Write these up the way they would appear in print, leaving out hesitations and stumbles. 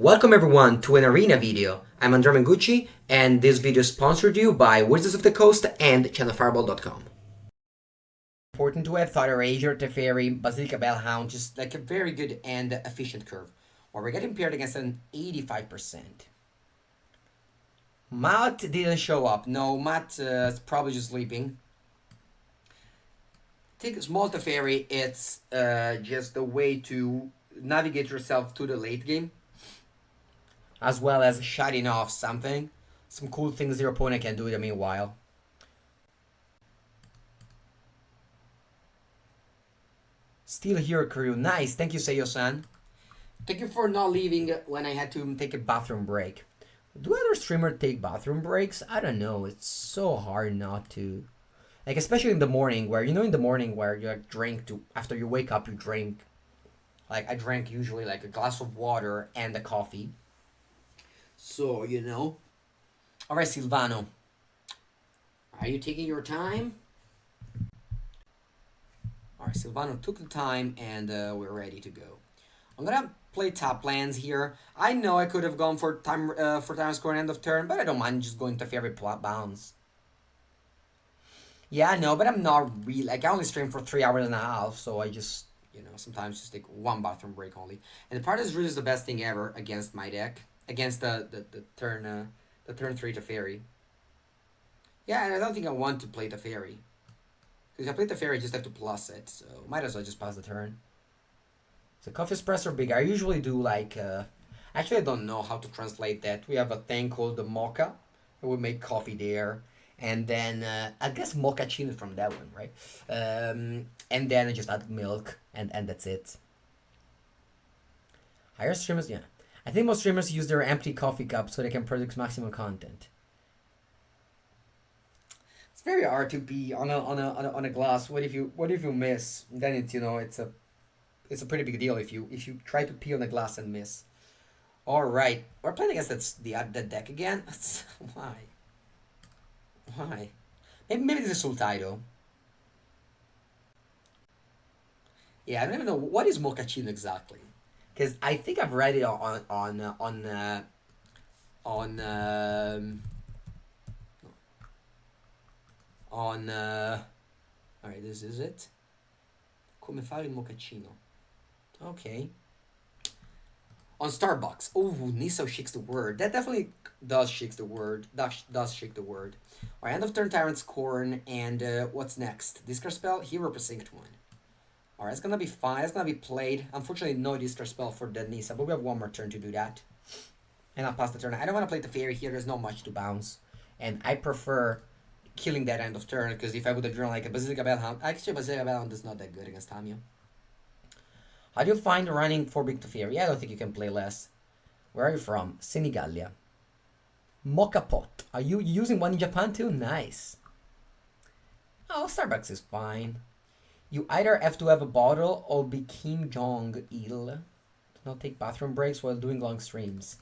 Welcome everyone to an arena video. I'm Andrea Mengucci and this video is sponsored to you by Wizards of the Coast and channelfireball.com. Important to have Thought Erasure, Teferi, Basilica Bellhound, just like a very good and efficient curve. Or we're getting paired against an 85%. Matt didn't show up. No, Matt is probably just sleeping. Take a small Teferi, it's just a way to navigate yourself to the late game, as well as shutting off something. Some cool things your opponent can do in the meanwhile. Still here, crew. Nice. Thank you, Seiyo-san. Thank you for not leaving when I had to take a bathroom break. Do other streamers take bathroom breaks? I don't know. It's so hard not to. Like, especially in the morning where, in the morning where you like drink to, after you wake up, you drink. Like, I drank usually like a glass of water and a coffee. So, Alright, Silvano. Are you taking your time? Alright, Silvano took the time and we're ready to go. I'm gonna play top lands here. I know I could have gone for time score and end of turn, but I don't mind just going to every plot bounce. Yeah, I know, but I'm not really, like, I only stream for 3 hours and a half, so I just, sometimes just take one bathroom break only. And the part is really the best thing ever against my deck. Against the turn 3 Teferi. Yeah, and I don't think I want to play Teferi. Because if I play Teferi, I just have to plus it, so might as well just pass the turn. So coffee espresso big. I usually do like actually I don't know how to translate that. We have a thing called the mocha. We make coffee there. And then I guess mochaccino from that one, right? And then I just add milk and that's it. Higher streamers, yeah. I think most streamers use their empty coffee cup so they can produce maximum content. It's very hard to pee on a glass. What if you miss? Then it's a pretty big deal if you try to pee on a glass and miss. All right, we're playing against that deck again. Why? Maybe this is Sultaido. Yeah, I don't even know what is mochaccino exactly. Because I think I've read it on alright, this is it. Come fare il mochaccino. Okay. On Starbucks. Oh, Niso shakes the word. That definitely does shake the word. Does shake the word. Alright, end of turn Tyrant's Corn, and what's next? Discard spell? Hero Precinct 1. Alright, it's gonna be fine. It's gonna be played. Unfortunately, no discard spell for the Nisa, but we have one more turn to do that. And I'll pass the turn. I don't want to play the Fairy here. There's not much to bounce. And I prefer killing that end of turn, because if I would have drawn like a Basilica Bellhound... Actually, Basilica Bellhound is not that good against Tamio. How do you find running for Big Teferi? I don't think you can play less. Where are you from? Senigallia. Mocha Pot. Are you using one in Japan too? Nice. Oh, Starbucks is fine. You either have to have a bottle or be Kim Jong-il. Do not take bathroom breaks while doing long streams.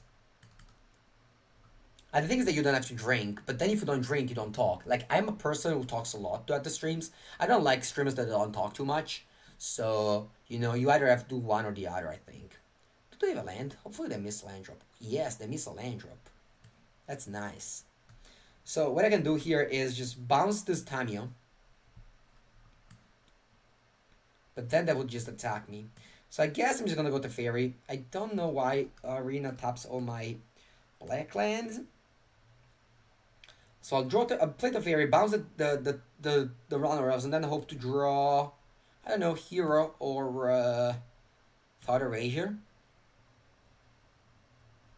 And the thing is that you don't have to drink, but then if you don't drink, you don't talk. Like, I'm a person who talks a lot at the streams. I don't like streamers that don't talk too much. So, you either have to do one or the other, I think. Do they have a land? Hopefully they miss land drop. Yes, they miss a land drop. That's nice. So, what I can do here is just bounce this Tamio. But then that would just attack me. So I guess I'm just gonna go to Fairy. I don't know why Arena taps all my black lands. So I'll play the Fairy, bounce the runner-ups, and then hope to draw, I don't know, Hero or Thought Erasure.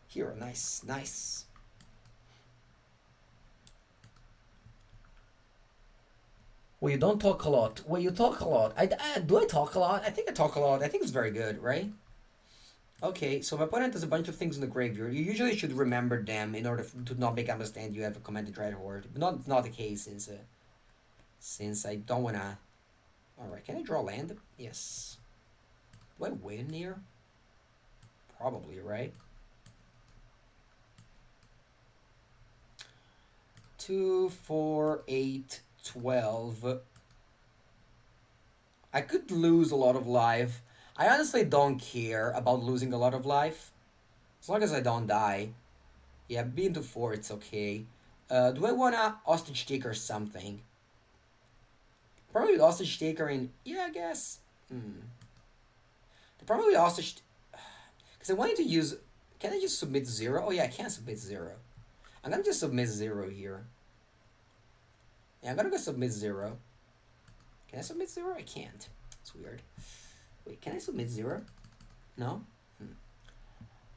Hero, nice. Well, you don't talk a lot. Well, you talk a lot. Do I talk a lot? I think I talk a lot. I think it's very good, right? Okay, so my opponent has a bunch of things in the graveyard. You usually should remember them in order to not make understand you have a commanded Dread Horde. But not the case since I don't wanna... Alright, can I draw land? Yes. Do I win here? Probably, right? 2, 4, 8... 12. I could lose a lot of life. I honestly don't care about losing a lot of life. As long as I don't die. Yeah, being to 4, it's okay. Do I want a hostage taker or something? Probably the hostage taker in... Yeah, I guess. Probably the hostage... Because I wanted to use... Can I just submit 0? Oh yeah, I can submit 0. I'm gonna just submit 0 here. Yeah, I'm gonna go submit 0. Can I submit 0? I can't. It's weird. Wait, can I submit 0? No?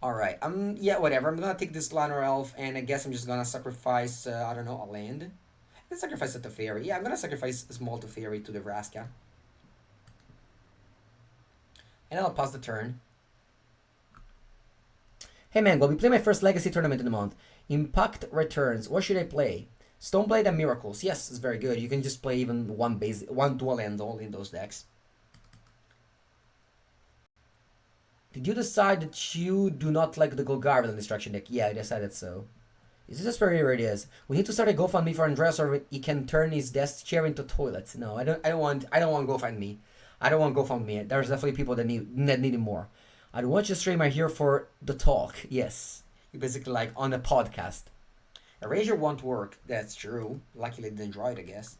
Alright, yeah, whatever. I'm gonna take this Llanowar Elf, and I guess I'm just gonna sacrifice, I don't know, a land. I can sacrifice a Teferi. Yeah, I'm gonna sacrifice a small Teferi to the Vraska. And I'll pass the turn. Hey man, will we play my first Legacy tournament in the month? Impact returns. What should I play? Stoneblade and Miracles. Yes, it's very good. You can just play even one dual land only in those decks. Did you decide that you do not like the Golgarian destruction deck? Yeah, I decided so. Is this where it is? We need to start a GoFundMe for Andrea so he can turn his desk chair into toilets. No, I don't want GoFundMe. I don't want GoFundMe. There's definitely people that need it more. I don't want you streamer here for the talk. Yes. You basically like on a podcast. Erasure won't work. That's true. Luckily it didn't draw it, I guess.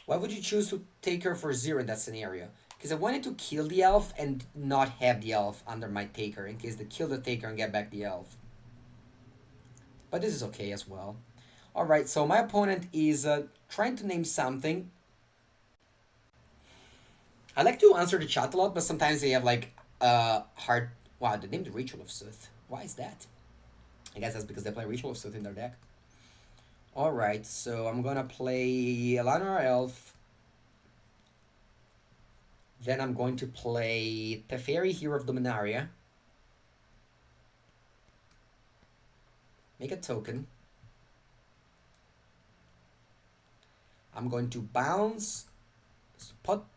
Why would you choose to take her for 0 in that scenario? Because I wanted to kill the elf and not have the elf under my taker in case they kill the taker and get back the elf. But this is okay as well. Alright, so my opponent is trying to name something. I like to answer the chat a lot, but sometimes they have like hard... Wow, they named the Ritual of Sooth. Why is that? I guess that's because they play Ritual of Sooth in their deck. Alright, so I'm gonna play Llanowar Elf. Then I'm going to play Teferi, Hero of Dominaria. Make a token. I'm going to bounce to put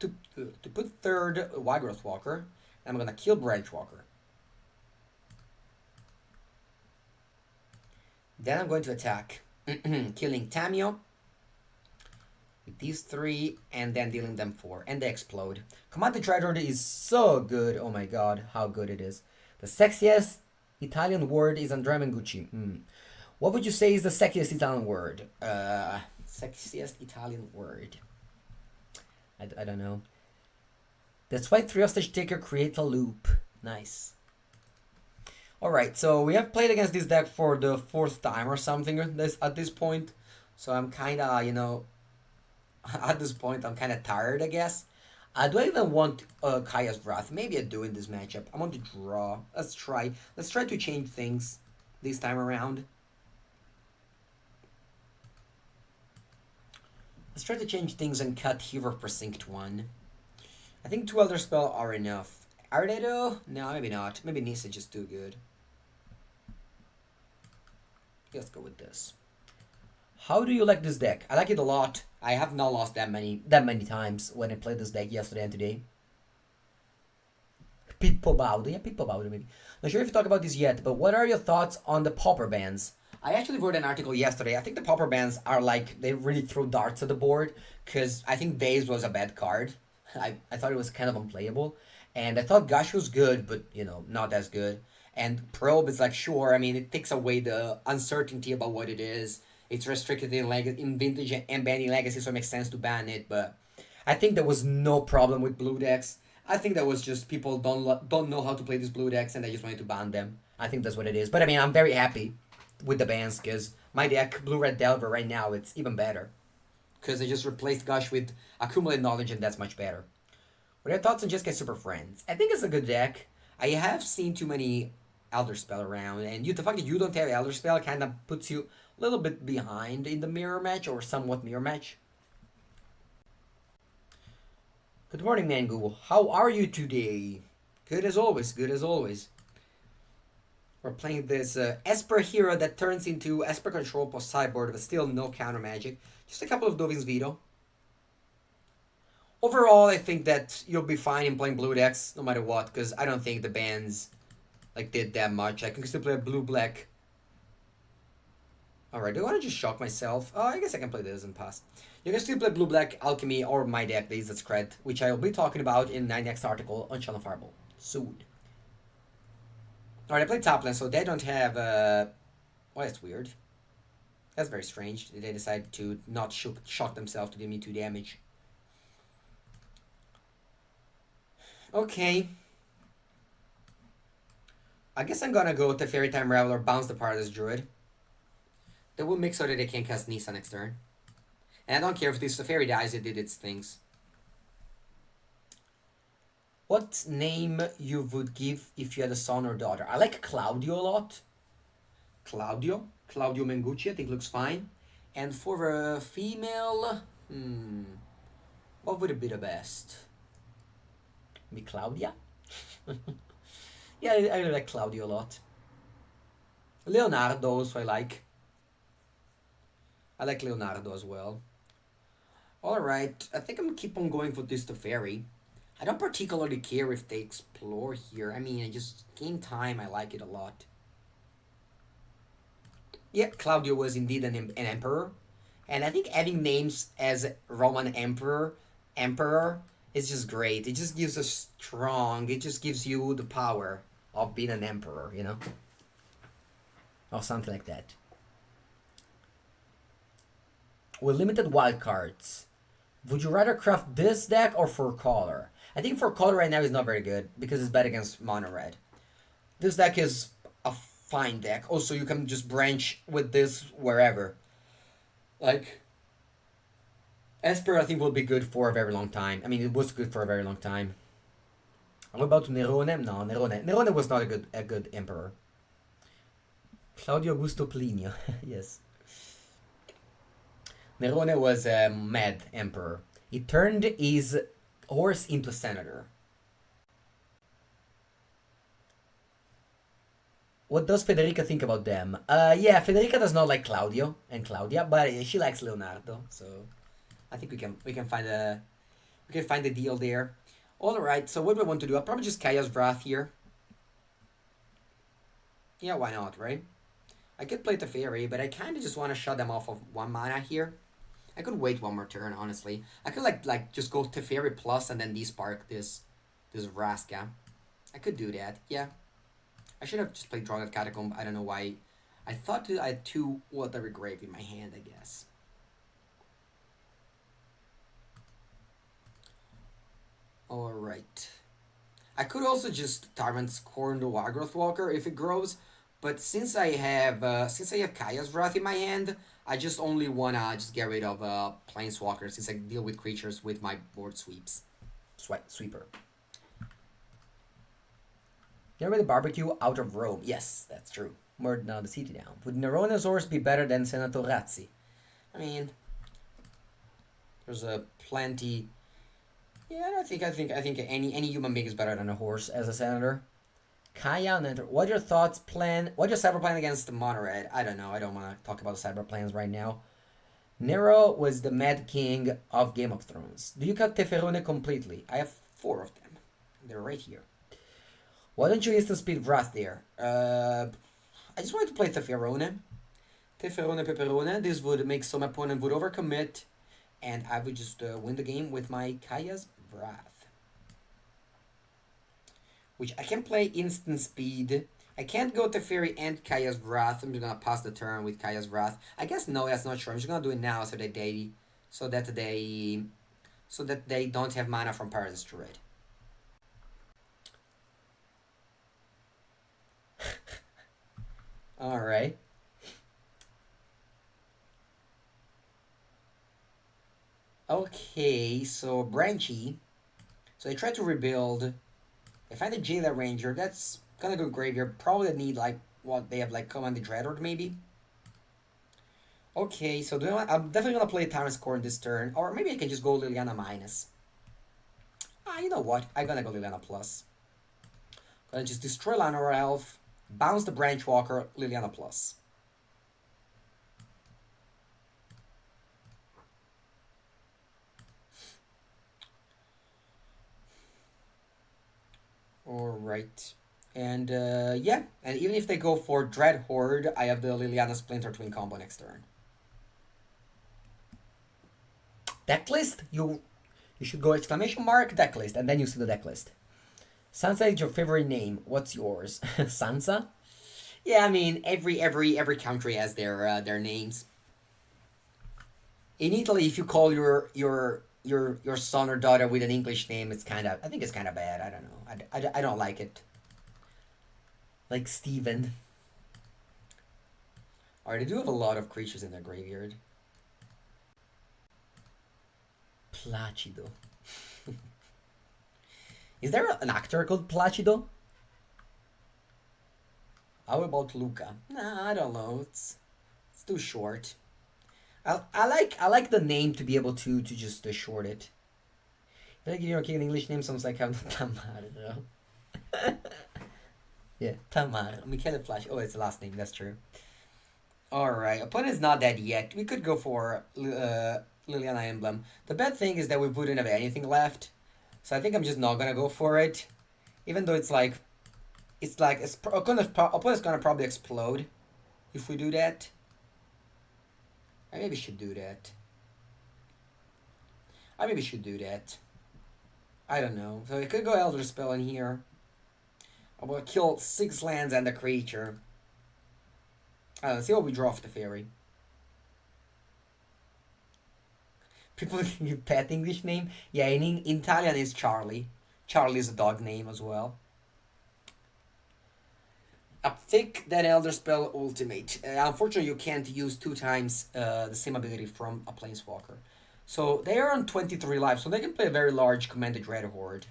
3rd Wygrowth Walker. And I'm going to kill Branch Walker. Then I'm going to attack, killing Tamio with these 3, and then dealing them 4, and they explode. Command the Dreadlord is so good. Oh my god, how good it is. The sexiest Italian word is Andrea Mengucci. What would you say is the sexiest Italian word? Sexiest Italian word. I don't know. That's why 3 hostage taker create a loop. Nice. Alright, so we have played against this deck for the 4th time or something at this point. So I'm kinda, you know, at this point I'm kinda tired, I guess. Do I even want Kaya's Wrath? Maybe I do in this matchup. I want to draw. Let's try. Let's try to change things this time around. Let's try to change things and cut Hero Precinct 1. I think 2 Elder Spell are enough. Are they though? No, maybe not. Maybe Nissa just too good. Let's go with this. How do you like this deck? I like it a lot. I have not lost that many times when I played this deck yesterday and today. Pippo Baudo. Yeah, Pippo Baudo maybe. Not sure if you talk about this yet, but what are your thoughts on the Pauper bans? I actually wrote an article yesterday. I think the Pauper bans are like, they really throw darts at the board, because I think Daze was a bad card. I thought it was kind of unplayable. And I thought Gush was good, but, you know, not as good. And Probe is like, sure, I mean, it takes away the uncertainty about what it is. It's restricted in Vintage and banning Legacy, so it makes sense to ban it. But I think there was no problem with blue decks. I think that was just people don't know how to play these blue decks, and they just wanted to ban them. I think that's what it is. But I mean, I'm very happy with the bans, because my deck, Blue-Red Delver, right now, it's even better. Because they just replaced Gush with Accumulated Knowledge, and that's much better. What are your thoughts on Jeskai Super Friends? I think it's a good deck. I have seen too many Elder Spell around, and the fact that you don't have Elder Spell kind of puts you a little bit behind in the mirror match, or somewhat mirror match. Good morning, Mangu. How are you today? Good as always, good as always. We're playing this Esper hero that turns into Esper control plus sideboard, but still no counter magic. Just a couple of Dovin's Veto. Overall, I think that you'll be fine in playing blue decks, no matter what, because I don't think the bans like did that much. I can still play blue-black. Alright, do I want to just shock myself? Oh, I guess I can play this and pass. You can still play blue-black Alchemy or my deck, the Izzet Scred, which I will be talking about in my next article on Channel Fireball soon. Alright, I played top lane, so they don't have, well, that's weird. That's very strange. They decided to not shock themselves to give me 2 damage. Okay. I guess I'm gonna go with the Fairy Time Raveler, bounce the Paradise Druid. That will make so that they can cast Nisa next turn. And I don't care if this fairy dies, it did its things. What name you would give if you had a son or daughter? I like Claudio a lot. Claudio Mengucci, I think looks fine. And for a female, what would it be the best? Maybe Claudia? Yeah, I really like Claudio a lot. Leonardo also I like. I like Leonardo as well. Alright, I think I'm gonna keep on going for this Teferi. I don't particularly care if they explore here. I mean, I just gain time, I like it a lot. Yeah, Claudio was indeed an emperor. And I think having names as Roman emperor is just great. It just gives us strong, it just gives you the power of being an emperor, you know? Or something like that. With limited wildcards, would you rather craft this deck or for color? I think for color right now is not very good because it's bad against mono red. This deck is a fine deck. Also, you can just branch with this wherever. Like, Esper I think will be good for a very long time. I mean, it was good for a very long time. What about Nerone? No, Nerone was not a good emperor. Claudio Augusto Plinio, yes. Nerone was a mad emperor. He turned his horse into a senator. What does Federica think about them? Yeah, Federica does not like Claudio and Claudia, but she likes Leonardo, so I think we can find a deal there. All right, so what do I want to do? I'll probably just Kaya's Wrath here. Yeah, why not, right? I could play Teferi, but I kind of just want to shut them off of 1 mana here. I could wait 1 more turn, honestly. I could like just go Teferi plus and then despark this Vraska. I could do that, yeah. I should have just played Dragon Catacomb. I don't know why. I thought I had 2 Watery Grave in my hand, I guess. Alright. I could also just Tyrant Scorn the Wargrowth Walker if it grows, but since I have Kaya's Wrath in my hand, I just only wanna just get rid of Planeswalker since I deal with creatures with my board sweeper. Never the barbecue out of Rome. Yes, that's true. More now the city now. Would Nerona's horse be better than Senatorazzi? I mean, there's a plenty. Yeah, I think any human being is better than a horse as a senator. Kaya, what are your thoughts? What's your cyber plan against the mono red? I don't know. I don't want to talk about the cyber plans right now. Nero was the Mad King of Game of Thrones. Do you cut Teferone completely? I have 4 of them. They're right here. Why don't you instant speed Wrath there? I just wanted to play Teferone. Teferone Peperone. This would make so my opponent would overcommit, and I would just win the game with my Kaya's Wrath. Which I can play instant speed. I can't go Teferi and Kaya's Wrath. I'm just gonna pass the turn with Kaya's Wrath. I guess no, that's not sure. I'm just gonna do it now so that they don't have mana from Paradise Druid. Alright. Okay, so Branchy. So I try to rebuild. I find a Jailer Ranger. That's gonna go graveyard. Probably need like what they have like Command the Dreadhorde maybe. Okay, so I'm definitely gonna play Tyrant Scorn this turn, or maybe I can just go Liliana minus. You know what? I'm gonna go Liliana plus. Gonna just destroy Llanowar Elf, bounce the Branchwalker, Liliana plus. Alright. And yeah, and even if they go for Dreadhorde, I have the Liliana Splinter Twin combo next turn. Deck list? You should go exclamation mark deck list, and then you see the deck list. Sansa is your favorite name. What's yours? Sansa? Yeah, I mean every country has their names. In Italy, if you call your son or daughter with an English name, it's kind of I think it's kind of bad. I don't know. I don't like it. Like Stephen. Alright, they do have a lot of creatures in their graveyard. Placido. Is there an actor called Placido? How about Luca? Nah, I don't know. It's too short. I like the name to be able to just short it. Like you know, an English name sounds like how Tamar. Yeah, Tamar. Michele Flash. Oh, it's the last name. That's true. All right, opponent's not dead yet. We could go for Liliana Emblem. The bad thing is that we wouldn't have anything left, so I think I'm just not gonna go for it. Even though opponent's gonna probably explode if we do that. I maybe should do that. I maybe should do that. I don't know. So I could go Elder Spell in here. I will kill 6 lands and a creature. Let's see what we draw for the fairy. People can give pet English name. Yeah, in Italian is Charlie. Charlie is a dog name as well. Uptick that Elder Spell Ultimate. Unfortunately, you can't use 2 times the same ability from a Planeswalker. So they are on 23 lives, so they can play a very large Commanded Dread Horde.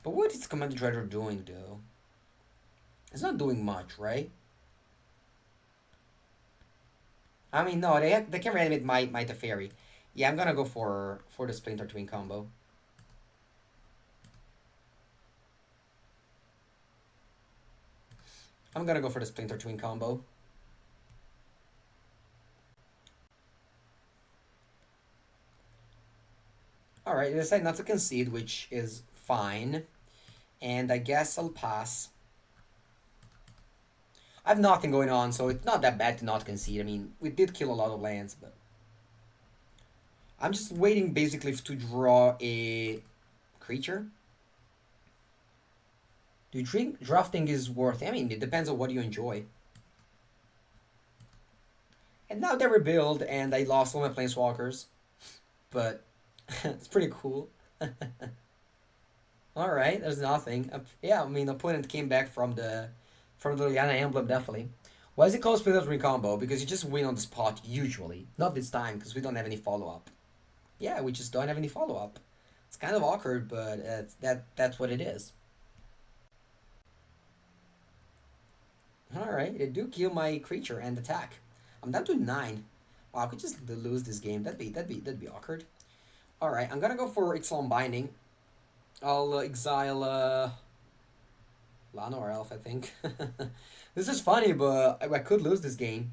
But what is Commanded Dread Horde doing, though? It's not doing much, right? I mean, no, they can reanimate my Teferi. Yeah, I'm gonna go for the Splinter Twin combo. I'm gonna go for the Splinter Twin combo. Alright, you decide not to concede, which is fine. And I guess I'll pass. I have nothing going on, so it's not that bad to not concede. I mean, we did kill a lot of lands, but... I'm just waiting basically to draw a creature. Do you think drafting is worth it? I mean, it depends on what you enjoy. And now they rebuild, and I lost all my Planeswalkers. But it's pretty cool. Alright, there's nothing. Yeah, I mean, opponent came back from the Liliana Emblem, definitely. Why is it called Splinter Twin combo? Because you just win on the spot, usually. Not this time, because we don't have any follow-up. Yeah, we just don't have any follow-up. It's kind of awkward, but that's what it is. Alright, they do kill my creature and attack. I'm down to 9. Wow, I could just lose this game. That'd be awkward. Alright, I'm gonna go for Ixalan Binding. I'll exile Lana or Elf, I think. This is funny, but I could lose this game.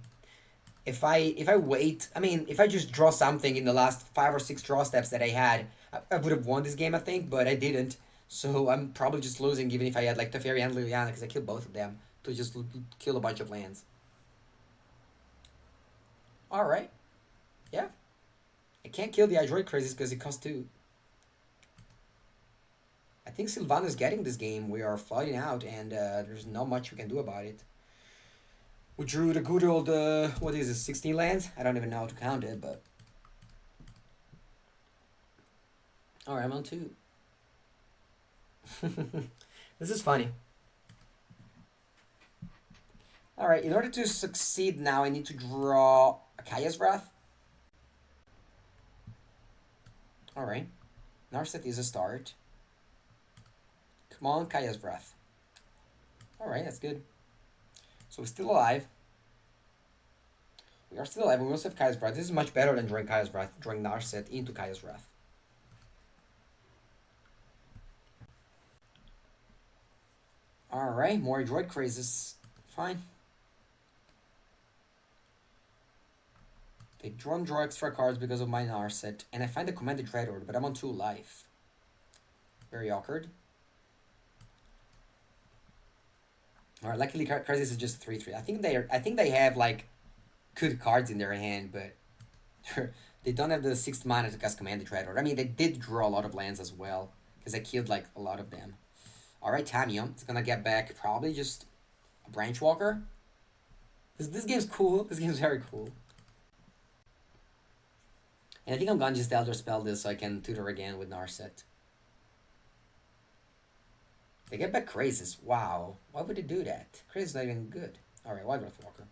If I wait, I mean, if I just draw something in the last 5 or 6 draw steps that I had, I would have won this game, I think, but I didn't. So I'm probably just losing, even if I had like Teferi and Liliana, because I killed both of them to just kill a bunch of lands. All right, yeah. I can't kill the Hydroid Crazes because it costs 2. I think Sylvana's getting this game. We are flooding out, and there's not much we can do about it. We drew the good old, what is it, 16 lands? I don't even know how to count it, but... Alright, I'm on 2. This is funny. Alright, in order to succeed now, I need to draw a Kaya's Wrath. Alright. Narset is a start. Come on, Kaya's Wrath. Alright, that's good. So we're still alive. We are still alive. We also have Kaya's Wrath. This is much better than drawing Kaya's Wrath, drawing Narset into Kaya's Wrath. Alright, more Droid Crazes. Fine. They draw extra cards because of my Narset, and I find the Commanded Dread Horde, but I'm on 2 life. Very awkward. Alright, luckily Crazes is just 3/3. I think they have like good cards in their hand, but they don't have the 6th mana to cast Commanded Dread Horde. I mean, they did draw a lot of lands as well. because I killed like a lot of them. Alright, Tamiya. It's gonna get back probably just a Branch Walker. This game's cool. This game's very cool. And I think I'm gonna just Elder Spell this so I can tutor again with Narset. They get back Crazes. Wow. Why would they do that? Crazes not even good. Alright, Wild Breath Walker.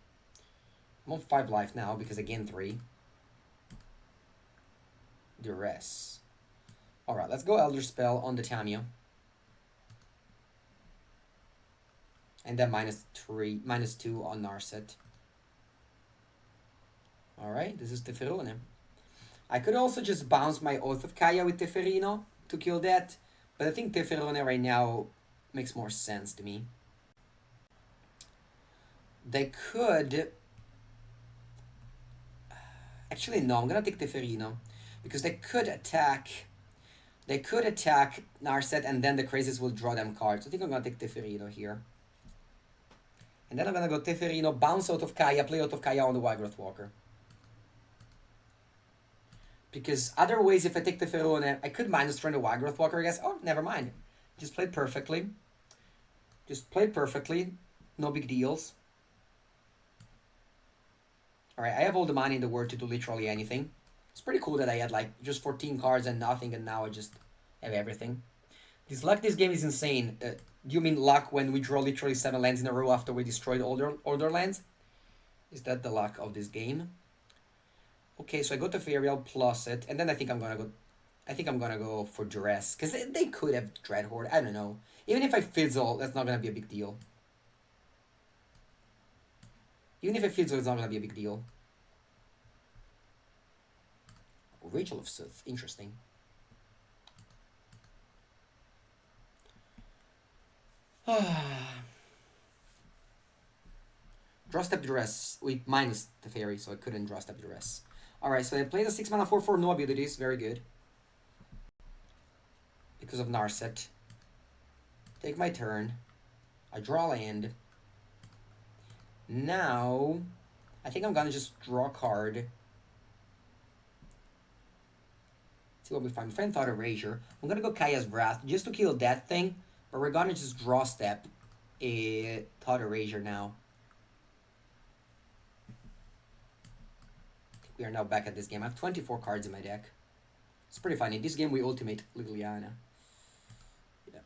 I'm on 5 life now because I gained 3. Duress. Alright, let's go Elder Spell on the Tamiya. And then -2 on Narset. Alright, this is Teferone. I could also just bounce my Oath of Kaya with Teferino to kill that, but I think Teferone right now makes more sense to me. They could... Actually, no, I'm gonna take Teferino, because they could attack Narset and then the Crazes will draw them cards. I think I'm gonna take Teferino here. And then I'm gonna go Teferino, bounce out of Kaya, play out of Kaya on the Wild Growth Walker. Because other ways, if I take Teferone, I could turn the Wild Growth Walker, I guess. Oh, never mind. Just played perfectly. No big deals. Alright, I have all the money in the world to do literally anything. It's pretty cool that I had like just 14 cards and nothing, and now I just have everything. This luck this game is insane. Do you mean luck when we draw literally 7 lands in a row after we destroyed all their lands? Is that the luck of this game? Okay, so I go to Ferial plus it, and then I think I'm gonna go for Duress, because they could have Dreadhorde. I don't know. Even if I fizzle, that's not gonna be a big deal. It's not gonna be a big deal. Rachel of Sith, interesting. Draw Step Duress with minus the fairy, so I couldn't draw Step Duress. Alright, so I played a 6 mana 4/4, no abilities, very good. Because of Narset. Take my turn. I draw land. Now, I think I'm gonna just draw a card. See what we find. Friend Thought Erasure. I'm gonna go Kaya's Wrath just to kill that thing, but we're gonna just draw step a Thought Erasure now. We are now back at this game. I have 24 cards in my deck. It's pretty funny. In this game, we ultimate Liliana. Yeah.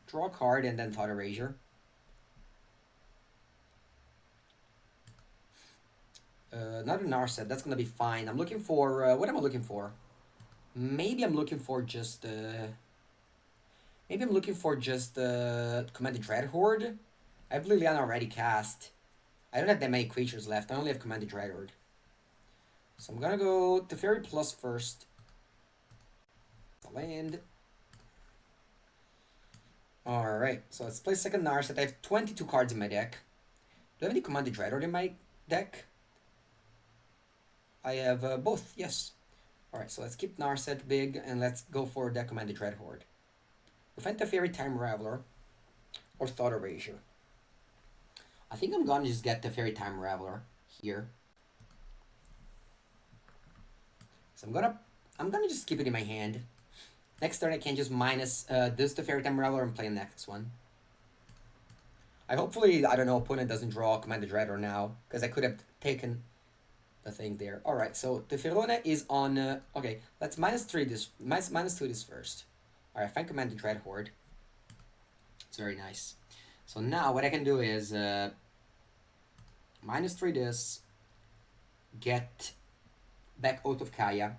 Draw a card and then Thought Erasure. Not a Narset. That's gonna be fine. I'm looking for... what am I looking for? Maybe I'm looking for just... Commanded Dreadhorde. I have Liliana already cast. I don't have that many creatures left. I only have Commanded Dreadhorde. So I'm gonna go to Fairy Plus first. Land. Alright, so let's play second Narset. I have 22 cards in my deck. Do I have any Commanded Dreadhorde in my deck? I have both, yes. Alright, so let's keep Narset big and let's go for the Commanded Dreadhorde. Prevent the Fairy Time Raveler or Thought Erasure. I think I'm gonna just get the Fairy Time Raveler here. So I'm gonna just keep it in my hand. Next turn I can just minus this to Fairy Time Raveler and play the next one. I don't know, opponent doesn't draw Commanded Dreadhorde now, because I could have taken the thing there. Alright, so the Teferone is on okay, let's minus 2 this first. Alright, find Commanded Dreadhorde. It's very nice. So now what I can do is -3 this, get back Oath of Kaya.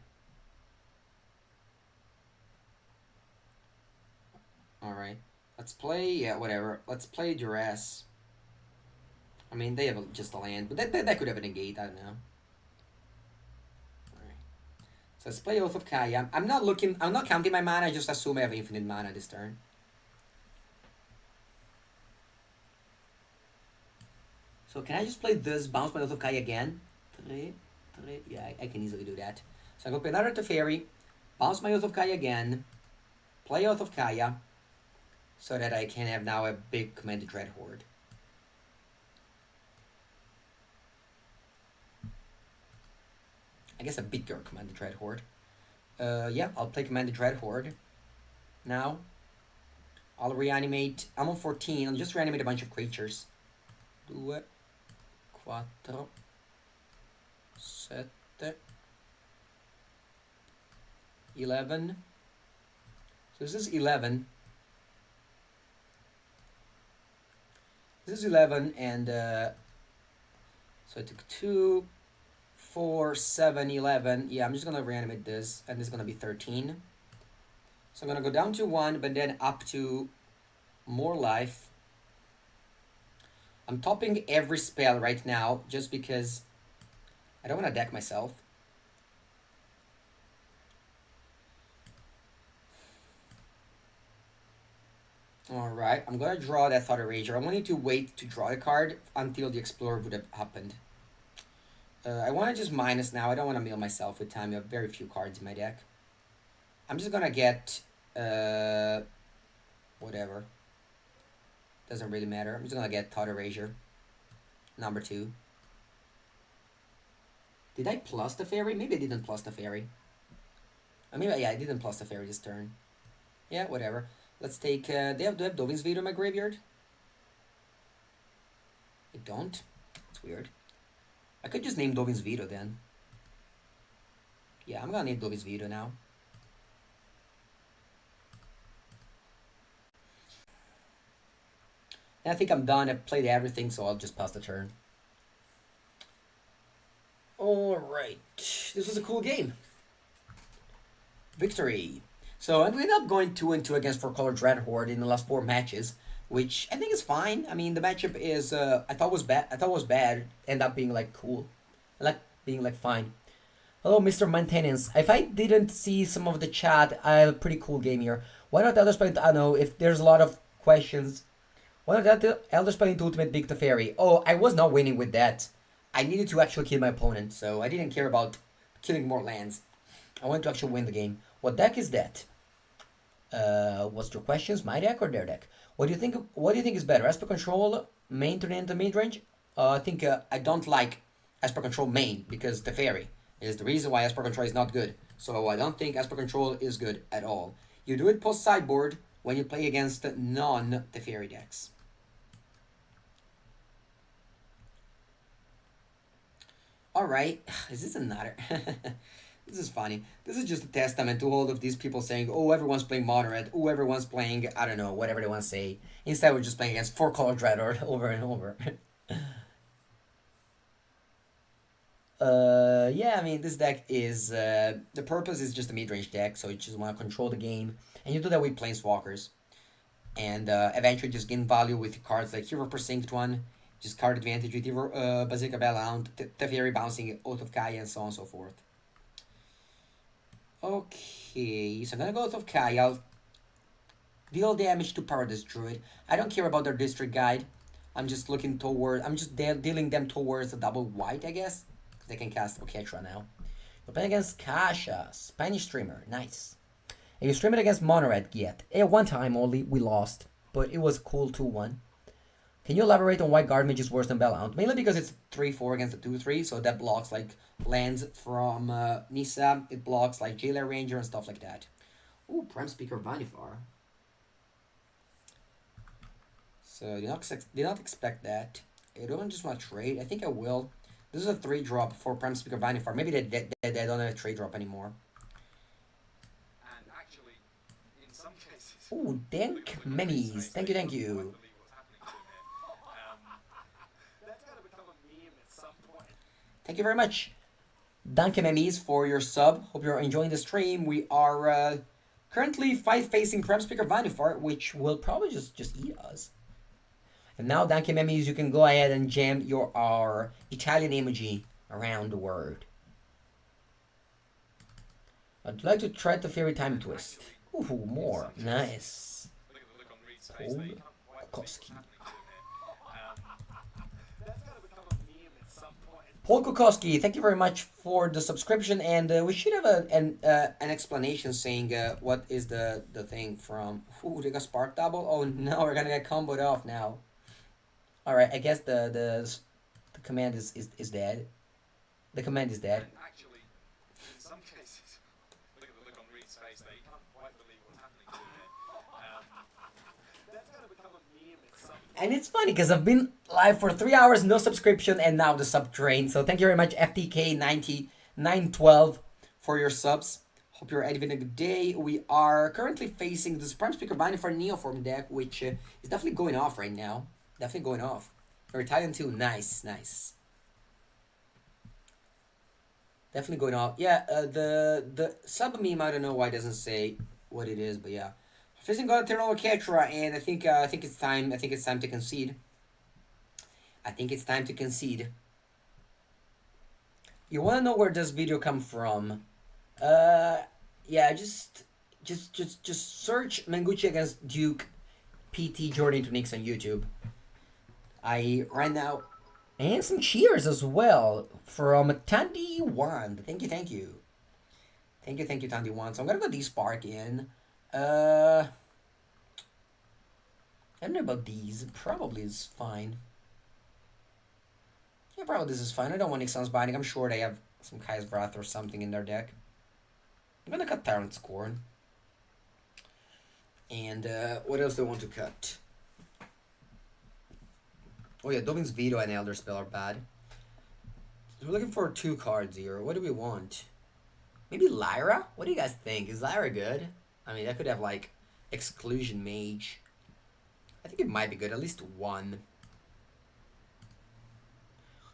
Alright. Let's play, whatever. Let's play Duress. I mean, they have just a land, but that could have a negate, I don't know. Alright. So let's play Oath of Kaya. I'm not counting my mana, I just assume I have infinite mana this turn. So can I just play this, bounce my Oath of Kaya again? Yeah, I can easily do that. So I'm going to play another Teferi, bounce my Oath of Kaya again, play Oath of Kaya, so that I can have now a big Commanded Dreadhorde. I guess a bigger Commanded Dreadhorde. Yeah, I'll play Command the Dread Horde. Now, I'll reanimate. I'm on 14. I'll just reanimate a bunch of creatures. 2, 4, 7, 11. So this is 11. This is 11, and so I took 2, 4, 7, 11. Yeah, I'm just gonna reanimate this, and this is gonna be 13. So I'm gonna go down to 1, but then up to more life. I'm topping every spell right now, just because I don't want to deck myself. Alright, I'm gonna draw that Thought Eraser. I wanted to wait to draw the card until the Explorer would have happened. I want to just minus now. I don't want to mill myself with time. I have very few cards in my deck. I'm just gonna get whatever. Doesn't really matter. I'm just gonna get Thought Erasure. Number 2. Did I plus the fairy? Maybe I didn't plus the fairy. Maybe, yeah, I didn't plus the fairy this turn. Yeah, whatever. Let's take, do I have Dovin's Veto in my graveyard? I don't. It's weird. I could just name Dovin's Veto then. Yeah, I'm gonna name Dovin's Veto now. And I think I'm done. I've played everything, so I'll just pass the turn. Alright. This was a cool game. Victory. So I ended up going 2-2 against 4-color Dread Horde in the last 4 matches, which I think is fine. I mean, the matchup is I thought was bad. I thought was bad. End up being like cool, like being like fine. Hello, Mr. Maintenance. If I didn't see some of the chat, I have a pretty cool game here. Why not Elder Spell? I know if there's a lot of questions. Why not Elder Spell into Ultimate Big Teferi? Oh, I was not winning with that. I needed to actually kill my opponent, so I didn't care about killing more lands. I wanted to actually win the game. What deck is that? What's your questions? My deck or their deck? What do you think? What do you think is better? Esper Control main turn into mid range? I think I don't like Esper Control main because Teferi is the reason why Esper Control is not good. So I don't think Esper Control is good at all. You do it post sideboard when you play against non Teferi decks. Alright, is this another? This is funny. This is just a testament to all of these people saying, oh, everyone's playing Moderate, oh, everyone's playing, I don't know, whatever they want to say. Instead, we're just playing against 4-color Dreadhorde over and over. Yeah, I mean, this deck is, the purpose is just a mid-range deck, so you just want to control the game. And you do that with Planeswalkers. And eventually just gain value with cards like Hero Precinct 1, just card advantage with Hero, Basilica Bellhound, Teferi bouncing, Oath of Kaya, and so on and so forth. Okay, so I'm gonna go Oath of Kaya. I'll deal damage to Paradise Druid. I don't care about their district guide. I'm just looking toward. I'm just dealing them towards a double white, I guess. They can cast Oketra now. You're playing against Kasha, Spanish streamer. Nice. And you stream it against Monored yet. One time only, we lost. But it was cool 2-1. Can you elaborate on why Guard Mage is worse than Bellhound? Mainly because it's 3-4 against the 2-3, so that blocks like lands from Nissa. It blocks like Jailer Ranger and stuff like that. Ooh, Prime Speaker Vanifar. So did not expect that. I don't just want to trade. I think I will. This is a 3-drop for Prime Speaker Vanifar. Maybe they don't have a trade drop anymore. And actually, in some cases. Ooh, Dank Memes. Thank you, thank you. That's gotta become a meme at some point. Thank you very much, Dank Memes, for your sub. Hope you're enjoying the stream. We are currently facing Prime Speaker Vanifar, which will probably just eat us. And now, Danke Memes, you can go ahead and jam our Italian emoji around the word. I'd like to try the fairy time twist. Ooh, more. Nice. Paul Kukoski. Paul Kukoski, thank you very much for the subscription, and we should have an explanation saying what is the thing from. Ooh, they got Spark Double? Oh no, we're gonna get comboed off now. Alright, I guess the command is dead. The command is dead. And it's funny because I've been live for 3 hours, no subscription, and now the sub train. So thank you very much, FTK90912, for your subs. Hope you're having a good day. We are currently facing the Prime Speaker binding for Neoform deck, which is definitely going off right now. Definitely going off. Or Italian too. Nice, nice. Definitely going off. Yeah, the sub meme, I don't know why it doesn't say what it is, but yeah. Facing God Eternal Ketra, and I think it's time. I think it's time to concede. I think it's time to concede. You wanna know where this video come from? Uh, yeah, just search Mengucci against Duke PT Jordan to Knicks on YouTube. I right now, and some cheers as well from Tandy One. Thank you, thank you, thank you, Tandy One. So I'm gonna go D-Spark in. I don't know about these. Probably is fine. Yeah, probably this is fine. I don't want Ixalan's Binding. I'm sure they have some Kai's Wrath or something in their deck. I'm gonna cut Tyrant Scorn. And what else do I want to cut? Oh yeah, Dovin's Veto and Elder Spell are bad. So we're looking for 2 cards here. What do we want? Maybe Lyra? What do you guys think? Is Lyra good? I mean, that could have like Exclusion Mage. I think it might be good. At least one.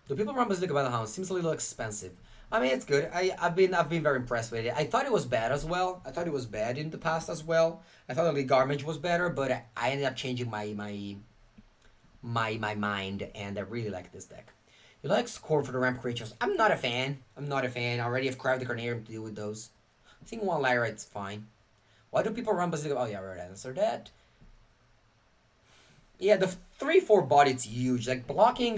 Do people run Basilica by the Hound? Seems a little expensive. I mean, it's good. I've been very impressed with it. I thought it was bad as well. I thought it was bad in the past as well. I thought the Garbage was better, but I ended up changing my mind, and I really like this deck. You like Score for the ramp creatures? I'm not a fan. I'm not a fan. I already have Crowd the Carnarium to deal with those. I think one Lyra, it's fine. Why do people run Basilica? Oh yeah, right. Answer that. Yeah, the 3/4 body, it's huge. Like blocking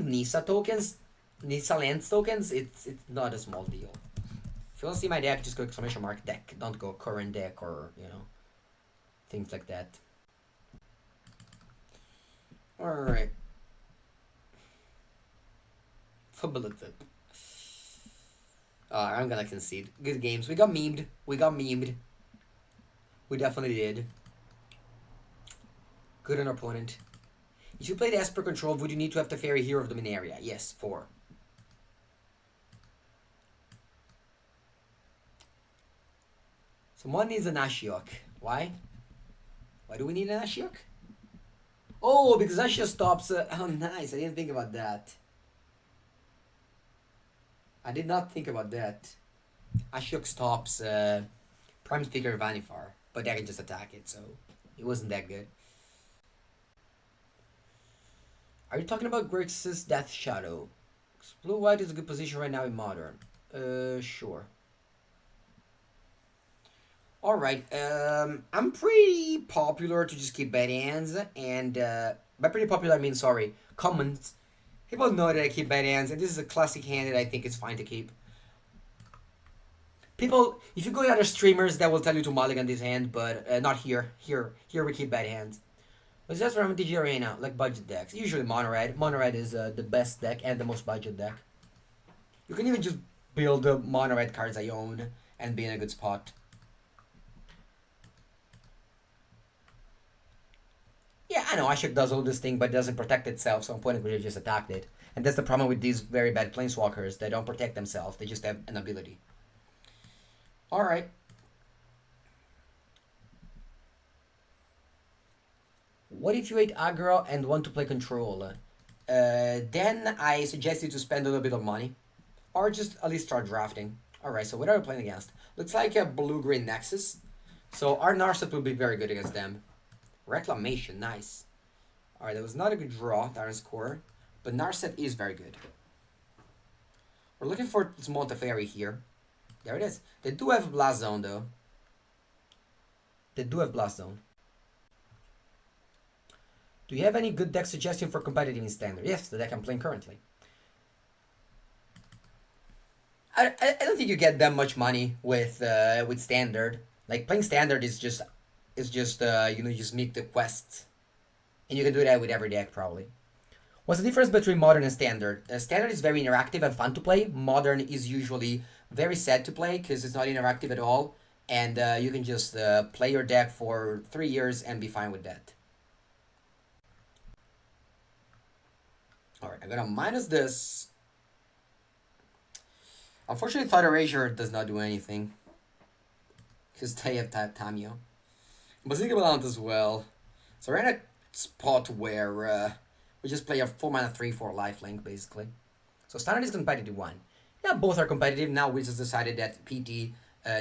Nisa tokens, Nisa lands tokens, it's not a small deal. If you want to see my deck, just go exclamation mark deck. Don't go current deck or things like that. All right. Fumulative. I'm gonna concede. Good games. We got memed. We definitely did. Good on our opponent. If you play the Esper control, would you need to have the Fairy Hero of the Minaria? Yes, 4. Someone needs an Ashiok. Why? Why do we need an Ashiok? Oh, because Ashiok stops... oh, nice. I didn't think about that. I did not think about that. Ashiok stops Prime Speaker Vanifar, but I can just attack it, so it wasn't that good. Are you talking about Grixis Death Shadow? Blue-white is a good position right now in Modern. Sure. Alright, I'm pretty popular to just keep bad hands, and by pretty popular I mean, sorry, commons. People know that I keep bad hands, and this is a classic hand that I think is fine to keep. People, if you go to other streamers, that will tell you to mulligan this hand, but not here. Here we keep bad hands. But just from MTG Arena, like budget decks. Usually Mono Red. Mono Red is the best deck and the most budget deck. You can even just build the Mono Red cards I own and be in a good spot. Yeah, I know Ashok does all this thing, but it doesn't protect itself, so I'm pointing we just attacked it. And that's the problem with these very bad planeswalkers. They don't protect themselves, they just have an ability. Alright. What if you hate aggro and want to play control? Then I suggest you to spend a little bit of money. Or just at least start drafting. Alright, so what are we playing against? Looks like a blue-green Nexus. So our Narset will be very good against them. Reclamation, nice. Alright, that was not a good draw, Tyrant's Core. But Narset is very good. We're looking for small Teferi here. There it is. They do have Blast Zone, though. They do have Blast Zone. Do you have any good deck suggestion for competitive in Standard? Yes, the deck I'm playing currently. I don't think you get that much money with Standard. Like, playing Standard is just you just make the quests. And you can do that with every deck, probably. What's the difference between Modern and Standard? Standard is very interactive and fun to play. Modern is usually very sad to play because it's not interactive at all. And you can just play your deck for 3 years and be fine with that. Alright, I'm gonna minus this. Unfortunately, Thought Erasure does not do anything. Because they have Tamio. Basilica Balance as well. So we're in a spot where we just play a 4 mana 3/4 lifelink, basically. So Standard is competitive one. Yeah, both are competitive. Now we just decided that PT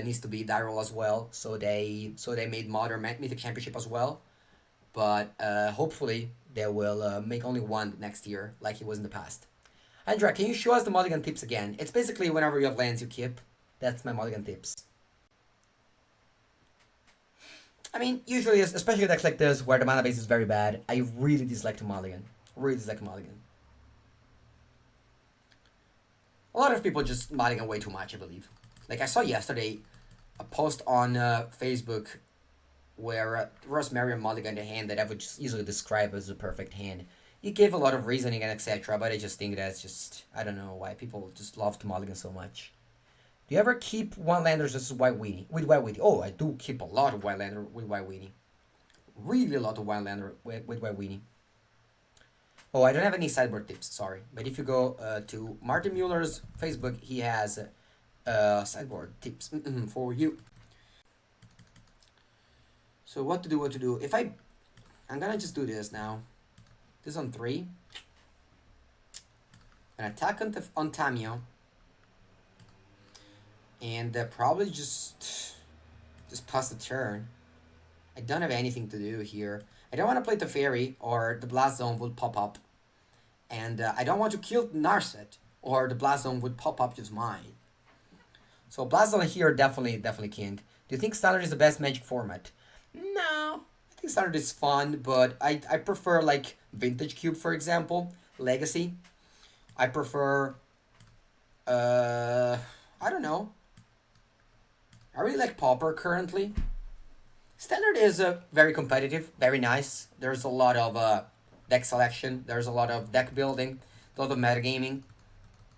needs to be die roll as well. So they made Modern Mythic Championship as well. But hopefully they will make only one next year, like it was in the past. Andrea, can you show us the mulligan tips again? It's basically whenever you have lands you keep. That's my mulligan tips. I mean, usually, especially decks like this where the mana base is very bad, I really dislike to mulligan. Really dislike mulligan. A lot of people just mulligan way too much, I believe. Like I saw yesterday a post on Facebook where Rosemary mulligan the hand that I would just easily describe as a perfect hand. He gave a lot of reasoning and etc., but I just think that's just I don't know why people just love to mulligan so much. Do you ever keep one landers just White Weenie? With White Weenie? Oh, I do keep a lot of White Lander with White Weenie. Really a lot of White Lander with White Weenie. Oh, I don't have any sideboard tips, sorry. But if you go to Martin Muller's Facebook, he has sideboard tips for you. So what to do, what to do. I'm gonna just do this now. This on 3. An attack on Tamio. And probably just pass the turn. I don't have anything to do here. I don't want to play the Fairy, or the Blast Zone would pop up. And I don't want to kill Narset, or the Blast Zone would pop up just mine. So Blast Zone here, definitely king. Do you think Standard is the best Magic format? No. I think Standard is fun, but I prefer like Vintage Cube, for example. Legacy. I prefer... I don't know. I really like Pauper currently. Standard is very competitive, very nice. There's a lot of deck selection. There's a lot of deck building, a lot of metagaming.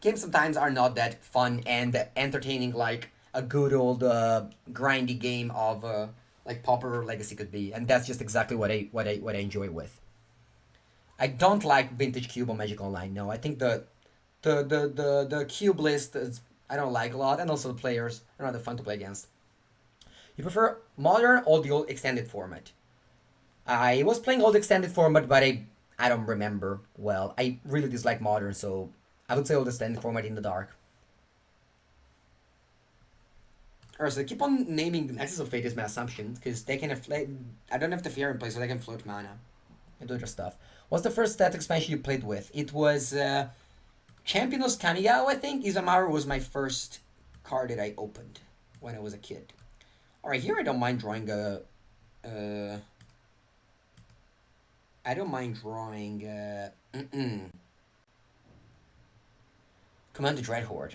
Games sometimes are not that fun and entertaining like a good old grindy game of like Pauper or Legacy could be, and that's just exactly what I enjoy with. I don't like Vintage Cube or Magic Online. No, I think the cube list is I don't like a lot, and also the players are not that fun to play against. You prefer modern or the old extended format? I was playing old extended format, but I don't remember well. I really dislike modern, so I would say old extended format in the dark. Alright, so they keep on naming Nexus of Fate is my assumption, because they can have... I don't have the fear in place, so they can float mana and do other stuff. What's the first stat expansion you played with? It was Champion of Kamigao, I think. Izamaru was my first card that I opened when I was a kid. Alright, here I don't mind drawing a... I don't mind drawing... Command the Dreadhorde.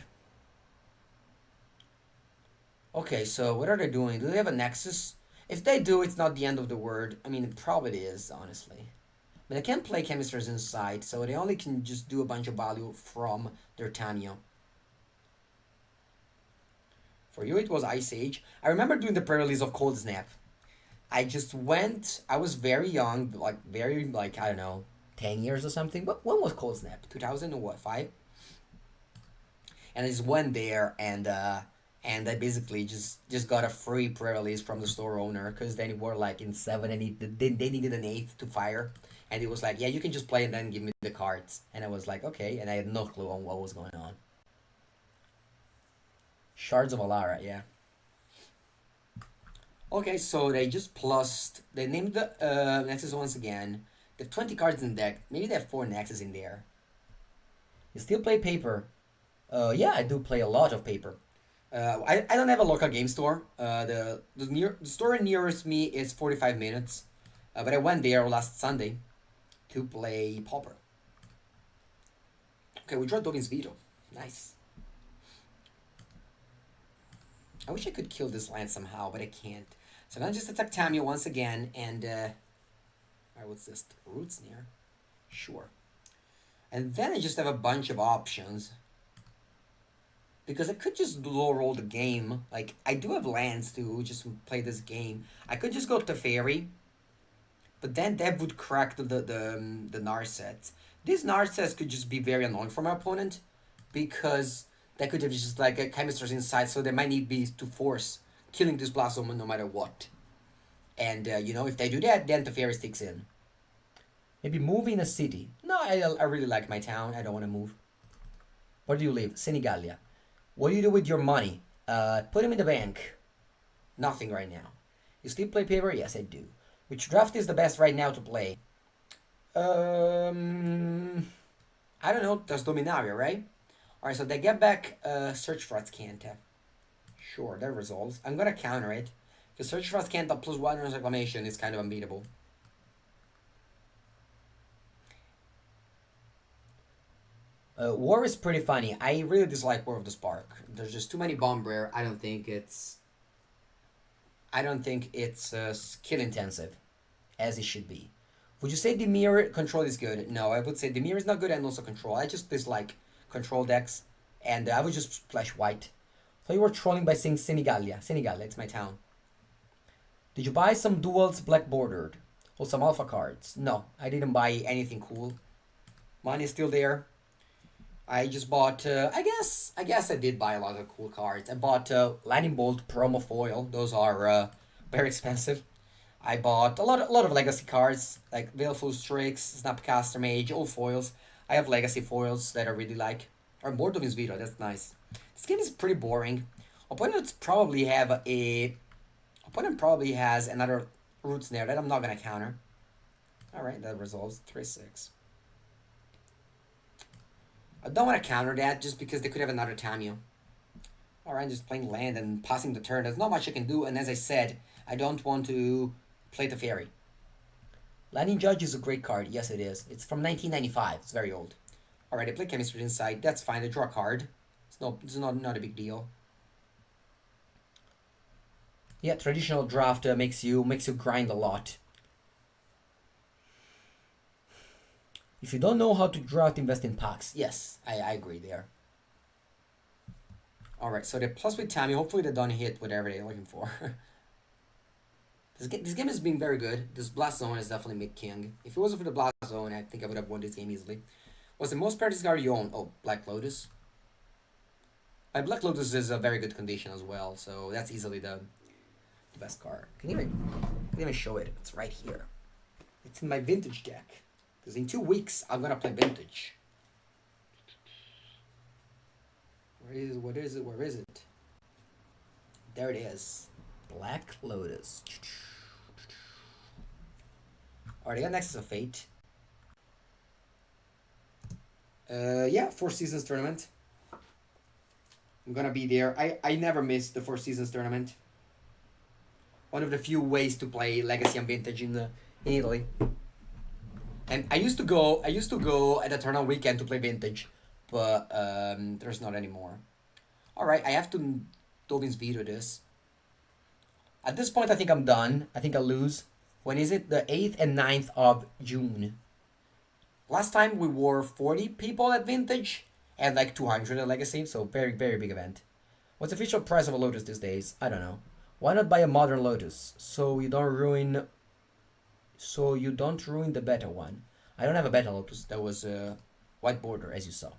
Okay, so what are they doing? Do they have a Nexus? If they do, it's not the end of the world. I mean, it probably is, honestly. But they can't play Chemisters inside, so they only can just do a bunch of value from their Tamio. For you, it was Ice Age. I remember doing the pre-release of Cold Snap. I just went... I was very young, like, I don't know, 10 years or something. But when was Cold Snap? 2005? And I just went there and I basically just got a free pre-release from the store owner because they were like in 7 and they needed an 8 to fire. And it was like, yeah, you can just play and then give me the cards. And I was like, okay. And I had no clue on what was going on. Shards of Alara, yeah. Okay, so they just plussed. They named the Nexus once again. They have 20 cards in the deck. Maybe they have 4 Nexus in there. You still play paper? Yeah, I do play a lot of paper. I don't have a local game store. The store nearest me is 45 minutes. But I went there last Sunday to play Pauper. Okay, we draw Dovin's Veto. Nice. I wish I could kill this land somehow, but I can't. So I'm gonna just attack Tamio once again, and alright, what's this? Root Snare? Sure. And then I just have a bunch of options. Because I could just low roll the game. Like, I do have lands to just play this game. I could just go to Fairy. But then that would crack the Narsets. This Narcissus could just be very annoying for my opponent because they could have just like a chemisters inside, so they might need be to force killing this Blasphemous no matter what. And if they do that, then the fairy sticks in. Maybe move in a city. No, I really like my town. I don't want to move. Where do you live? Senegalia. What do you do with your money? Put them in the bank. Nothing right now. You still play paper? Yes, I do. Which draft is the best right now to play? I don't know. That's Dominaria, right? Alright, so they get back Search for Azcanta. Sure, that resolves. I'm gonna counter it. Because Search for Azcanta plus Wilderness Reclamation is kind of unbeatable. War is pretty funny. I really dislike War of the Spark. There's just too many bomb rare. I don't think it's skill intensive, as it should be. Would you say Dimir control is good? No, I would say Dimir is not good and also control. I just dislike control decks, and I would just splash white. So you were trolling by saying Senegalia. Senegalia, it's my town. Did you buy some duels black bordered? Or some alpha cards? No, I didn't buy anything cool. Money is still there. I just bought, I guess I did buy a lot of cool cards. I bought Lightning Bolt promo foil. Those are very expensive. I bought a lot of legacy cards, like Baleful Strix, Snapcaster Mage, all foils. I have legacy foils that I really like. Or Bordovin's Veto, that's nice. This game is pretty boring. Opponent probably has another Root Snare that I'm not gonna counter. Alright, that resolves 3-6. I don't want to counter that just because they could have another Tamio. Alright, I'm just playing land and passing the turn. There's not much I can do, and as I said, I don't want to play the fairy. Lightning Judge is a great card. Yes, it is. It's from 1995. It's very old. Alright, I play Chemistry Insight. That's fine. I draw a card. It's not a big deal. Yeah, traditional draft makes you grind a lot. If you don't know how to draft, invest in packs. Yes, I agree there. Alright, so they plus with Tammy. Hopefully they don't hit whatever they're looking for. This game has been very good. This Blast Zone is definitely mid-king. If it wasn't for the Blast Zone, I think I would have won this game easily. What's the most practice card you own? Oh, Black Lotus. My Black Lotus is a very good condition as well, so that's easily the best card. Can even show it. It's right here. It's in my vintage deck. Because in 2 weeks, I'm going to play Vintage. Where is it? There it is. Black Lotus. Alright, I got Nexus of Fate. Yeah, Four Seasons tournament. I'm going to be there. I never missed the Four Seasons tournament. One of the few ways to play Legacy and Vintage in Italy. And I used to go at the tournament weekend to play Vintage, but there's not anymore. Alright, I have to Dovin's Veto this. At this point, I think I'm done. I think I'll lose. When is it? The 8th and 9th of June. Last time we were 40 people at Vintage and like 200 at Legacy, so very, very big event. What's the official price of a Lotus these days? I don't know. Why not buy a modern Lotus so you don't ruin the better one? I don't have a better Lotus. That was a white border, as you saw.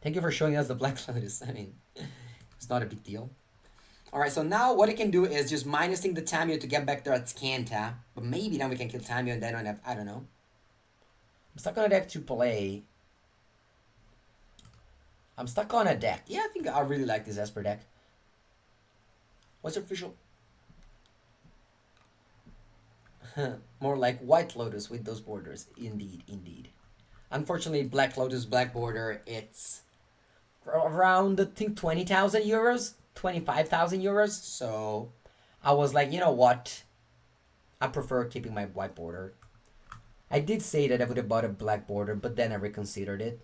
Thank you for showing us the Black Lotus. I mean, it's not a big deal. Alright, so now what I can do is just minusing the Tamio to get back there at Scanta. But maybe then we can kill Tamio and then I don't know. I'm stuck on a deck to play. I'm stuck on a deck. Yeah, I think I really like this Esper deck. What's your official? More like White Lotus with those borders. Indeed, indeed. Unfortunately, Black Lotus, Black Border, it's around, I think, 20,000 euros? 25,000 euros? So, I was like, you know what? I prefer keeping my white border. I did say that I would have bought a black border, but then I reconsidered it.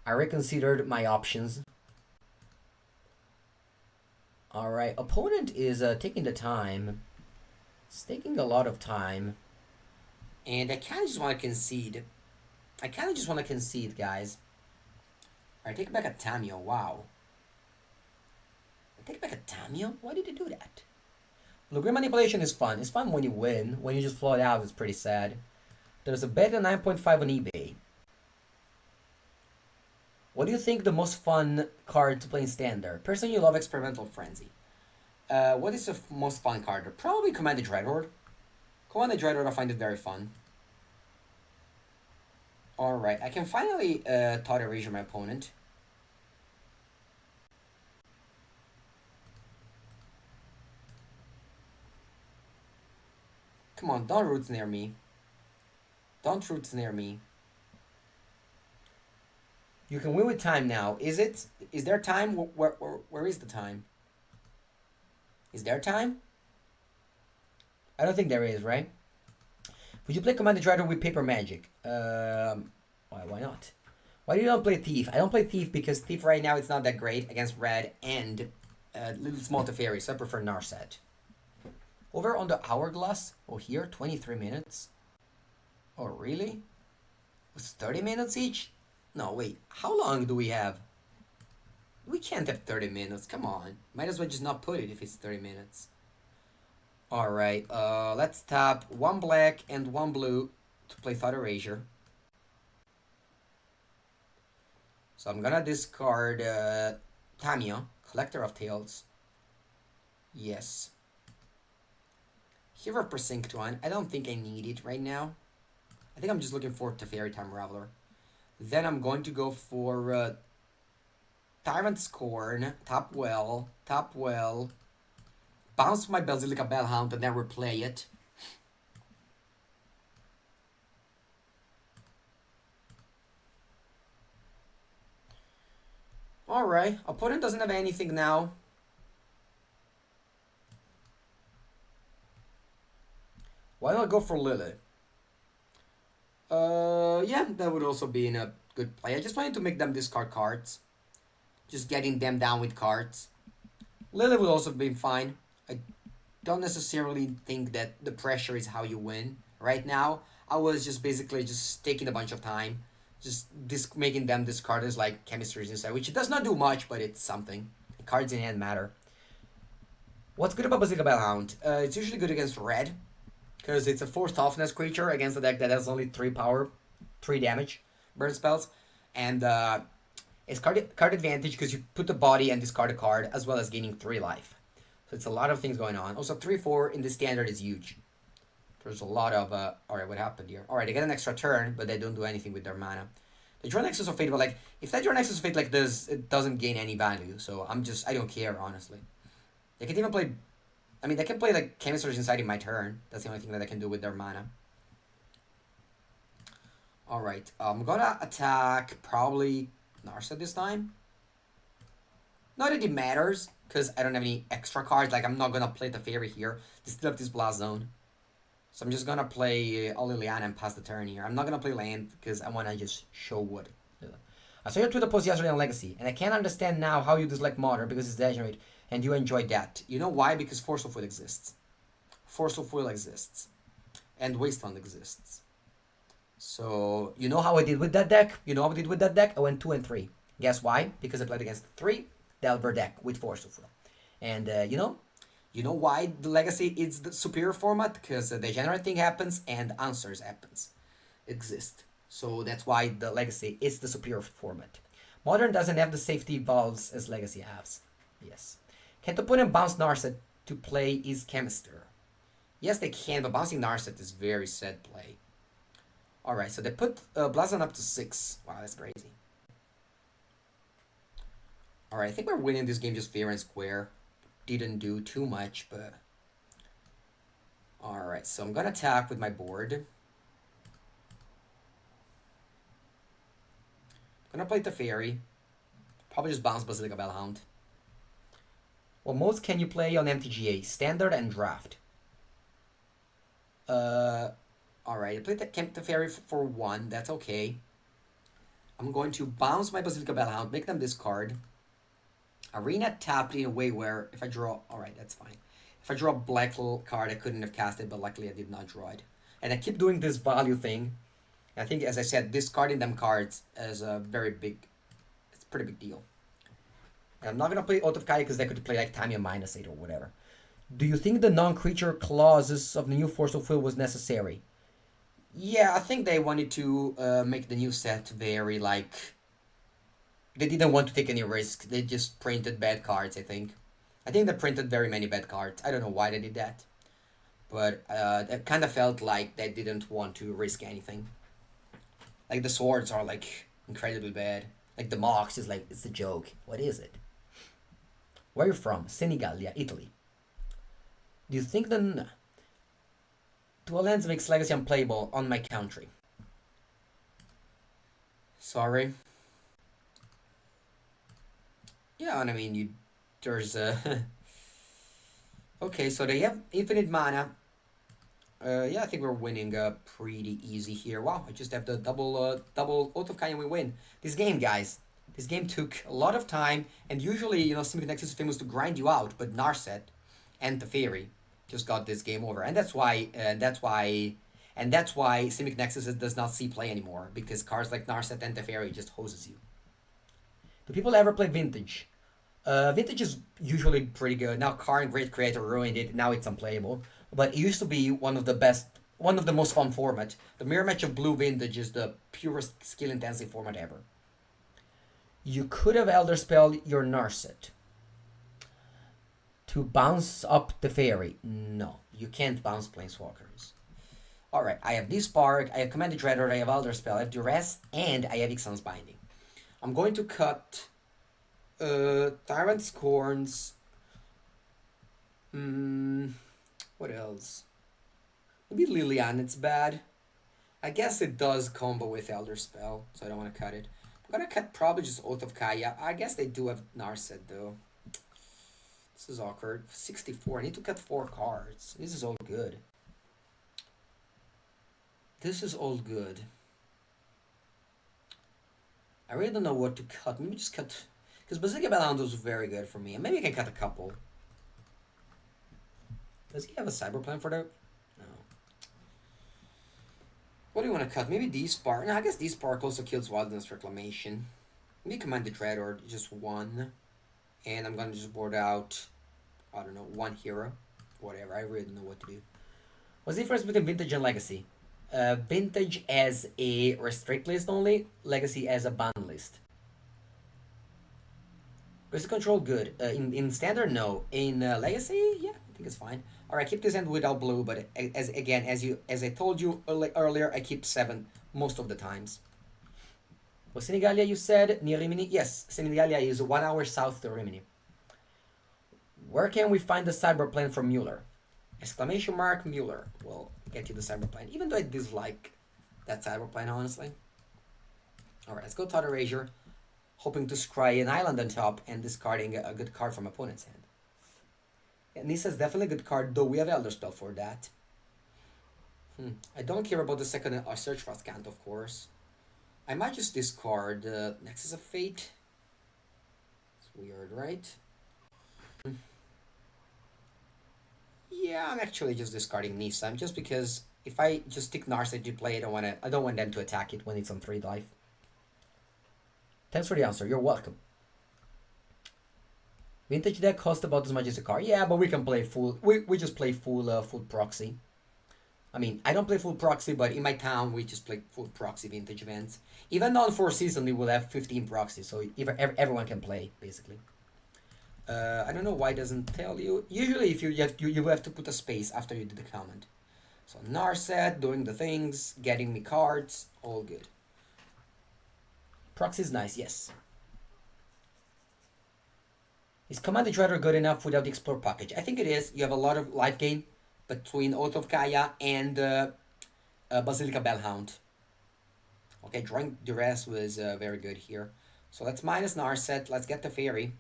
I reconsidered my options. Alright, opponent is taking the time. It's taking a lot of time. And I kind of just want to concede. Guys. Alright, take back a Tamio. Wow. Take back a Tamio? Why did you do that? Blue-green manipulation is fun. It's fun when you win. When you just float out, it's pretty sad. There's a bet at 9.5 on eBay. What do you think the most fun card to play in Standard? Personally, you love Experimental Frenzy. What is the most fun card? Probably Command the Dreadhorde. Command the Dreadhorde, I find it very fun. Alright, I can finally Thought Erasure my opponent. Come on, don't roots near me. Don't roots near me. You can win with time now. Is it? Is there time? Where is the time? Is there time? I don't think there is, right? Would you play Command Driver with Paper Magic? Why not? Why do you not play Thief? I don't play Thief because Thief right now it's not that great against Red and Little Small Teferi, so I prefer Narset. Over on the Hourglass. Oh, here, 23 minutes. Oh, really? It's 30 minutes each? No, wait. How long do we have? We can't have 30 minutes. Come on. Might as well just not put it if it's 30 minutes. Alright, let's tap 1 black and 1 blue to play Thought Erasure. So I'm gonna discard Tamiya, Collector of Tales. Yes. Hero Precinct 1. I don't think I need it right now. I think I'm just looking for Teferi Time Raveler. Then I'm going to go for Tyrant Scorn, Top Well, bounce my Basilica Bellhound and then replay it. Alright, opponent doesn't have anything now. Why not go for Lily? Yeah, that would also be a good play. I just wanted to make them discard cards. Just getting them down with cards. Lily would also be fine. I don't necessarily think that the pressure is how you win. Right now, I was just basically just taking a bunch of time. Just making them discard as like chemistries inside, which it does not do much, but it's something. The cards in hand matter. What's good about Basilica Bellhound? It's usually good against red. Because it's a 4 toughness creature against a deck that has only 3 power, 3 damage, burn spells. And it's card advantage because you put the body and discard a card, as well as gaining 3 life. So it's a lot of things going on. Also, 3/4 in the standard is huge. There's a lot of... Alright, what happened here? Alright, they get an extra turn, but they don't do anything with their mana. They draw Nexus of Fate, but like, if they draw Nexus of Fate like this, it doesn't gain any value. So I don't care, honestly. They can even play... I mean, they can play like Chemisters inside in my turn. That's the only thing that I can do with their mana. Alright, I'm gonna attack probably Narset this time. Not that it matters, because I don't have any extra cards. Like, I'm not gonna play the Fairy here. They still have this Blast Zone. So I'm just gonna play Liliana and pass the turn here. I'm not gonna play land, because I wanna just show what. I saw your Twitter post yesterday on Legacy, and I can't understand now how you dislike Modern, because it's degenerate. And you enjoyed that. You know why? Because Force of Will exists. Force of Will exists. And Wasteland exists. So, you know how I did with that deck? I went 2 and 3. Guess why? Because I played against 3 Delver deck with Force of Will. And, you know why the Legacy is the superior format? Because the Degenerate thing happens and Answers exist. So that's why the Legacy is the superior format. Modern doesn't have the safety valves as Legacy has. Yes. Can the opponent bounce Narset to play his Chemister? Yes, they can, but bouncing Narset is very sad play. Alright, so they put Blazon up to 6. Wow, that's crazy. Alright, I think we're winning this game just fair and square. Didn't do too much, but... Alright, so I'm gonna attack with my board. I'm gonna play the Fairy. Probably just bounce Basilica Bellhound. What modes can you play on MTGA? Standard and Draft. Alright, I played the Fairy for 1. That's okay. I'm going to bounce my Basilica Bellhound, make them discard. Arena tapped in a way where if I draw... Alright, that's fine. If I draw a black little card, I couldn't have cast it, but luckily I did not draw it. And I keep doing this value thing. I think, as I said, discarding them cards is a very big... It's a pretty big deal. And I'm not going to play Oath of Kaya because they could play like Tamiya -8 or whatever. Do you think the non-creature clauses of the new Force of Will was necessary? Yeah, I think they wanted to make the new set very like they didn't want to take any risk. They just printed bad cards. I think they printed very many bad cards. I don't know why they did that, but it kind of felt like they didn't want to risk anything. Like the swords are like incredibly bad. Like the Mox is like it's a joke. What is it? Where are you from? Senegal, yeah, Italy. Do you think the dual lands makes Legacy unplayable on my country? Sorry. Yeah, and I mean you. There's a. Okay, so they have infinite mana. Yeah, I think we're winning pretty easy here. Wow, I just have the double out of Kai and we win. This game, guys, this game took a lot of time, and usually, Simic Nexus is famous to grind you out, but Narset and Teferi just got this game over, and that's why Simic Nexus does not see play anymore because cards like Narset and Teferi just hoses you. Do people ever play Vintage? Vintage is usually pretty good. Now Karn, Great Creator, ruined it. Now it's unplayable. But it used to be one of the best, one of the most fun format. The mirror match of Blue Vintage is the purest skill intensive format ever. You could have Elder Spell your Narset to bounce up the fairy. No, you can't bounce Planeswalkers. Alright, I have this Spark, I have Commanded Dreadnought, I have Elder Spell, I have Duress, and I have Ixalan's Binding. I'm going to cut Tyrant Scorns. What else? Maybe Liliana, it's bad. I guess it does combo with Elder Spell, so I don't want to cut it. I'm gonna cut probably just Oath of Kaya. I guess they do have Narset though. This is awkward. 64. I need to cut 4 cards. This is all good. This is all good. I really don't know what to cut. Maybe just cut. Because Basilica Bellhound was very good for me. And maybe I can cut a couple. Does he have a cyber plan for that? No. What do you want to cut? Maybe D-Spark. No, I guess D-Spark also kills Wilderness Reclamation. Maybe Command the Dread or just one. And I'm gonna just board out, I don't know, one hero. Whatever, I really don't know what to do. What's the difference between Vintage and Legacy? Vintage as a restrict list only, Legacy as a ban list. Basic control, good. In standard, no. In Legacy, yeah, I think it's fine. All right, keep this end without blue, but as I told you earlier, I keep 7 most of the times. Was Senegalia you said near Rimini? Yes, Senegalia is 1 hour south to Rimini. Where can we find the cyber plane from Muller? Exclamation mark Muller will get you the cyber plane. Even though I dislike that cyber plane, honestly. All right, let's go Todd Erasure, hoping to scry an island on top and discarding a good card from opponent's hand. And this is definitely a good card, though we have Elder Spell for that. I don't care about the second Search for Scant, of course. I might just discard Nexus of Fate. It's weird, right? Yeah, I'm actually just discarding Nisa, just because if I just stick Narset to play, I don't want them to attack it when it's on 3 life. Thanks for the answer. You're welcome. Vintage deck costs about as much as a card. Yeah, but we can play full. We just play full proxy. I mean, I don't play full proxy, but in my town we just play full proxy vintage events. Even on 4 season, we will have 15 proxies, so everyone can play basically. I don't know why it doesn't tell you. Usually, if you have to put a space after you do the comment. So Narset doing the things, getting me cards, all good. Proxy is nice, yes. Is Command Trader good enough without the Explore package? I think it is. You have a lot of life gain between Oath of Kaya and Basilica Bellhound. Okay, drawing Duress was very good here. So let's minus Narset. Let's get the Fairy.